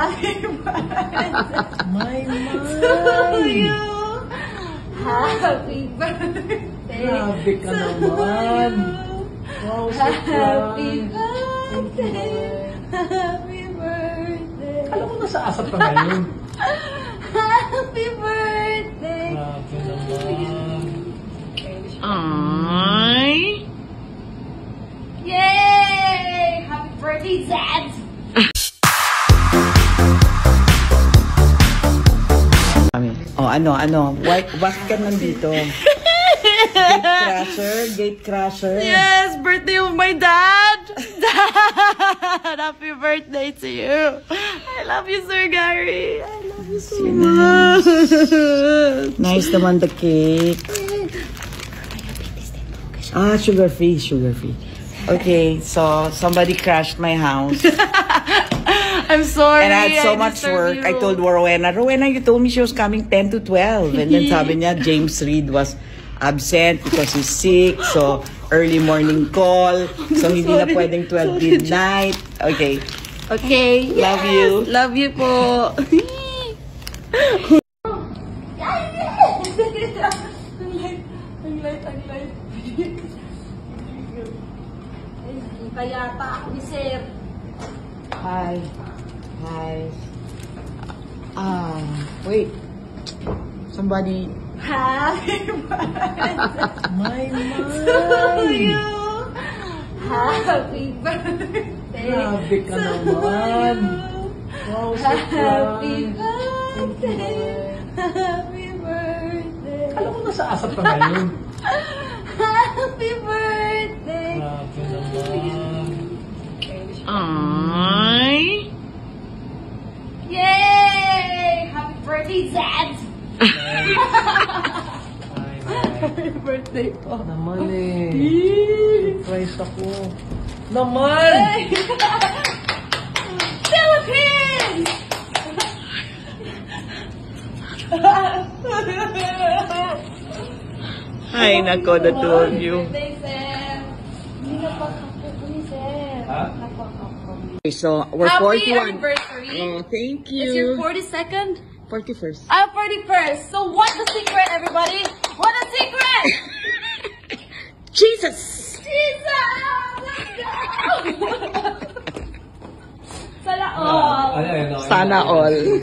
Happy birthday My to you. Happy birthday. Grabe ka naman. Wow, Happy surprise. birthday. Happy birthday. Alam mo, nasa asap ka ngayon. Happy birthday. Grabe naman. Ay. Yay! Happy birthday, Zed! Oh, ano? Bakit ka nandito? Gate crasher. Yes, birthday of my dad. Dad, happy birthday to you. I love you, Sir Gary. I love you so much. Nice naman the cake. Sugar free. Okay, so somebody crashed my house. I'm sorry. And I had so much work. I told Rowena, you told me she was coming 10 to 12. And then sabi niya, James Reid was absent because he's sick. So, early morning call. So, hindi na pwedeng 12 midnight. Okay. Okay. Love you. Love you po. Ang light. Kaya pa ako ni Sir. Hi. Wait. Somebody. Happy birthday My to you. Happy birthday. Grabe ka naman. Wow, Happy surprise. birthday. Happy birthday. Alam mo, nasa asap ka ngayon. Happy birthday. Grabe naman. Ay. Yay! Happy birthday, Zed! Happy birthday po. Naman surprise ako. Naman! Philippines! Ay, nako, the two of you. Birthday, Sir. Hindi na pa kapo ni Sir. Ha? Napakapo. Okay, so, we're Happy 41. anniversary. Oh, thank It's your you. 42nd? 41st. 41st. So what's the secret, everybody? What the secret? Jesus! Jesus! Let's go! Sana all. Ano, Sana all.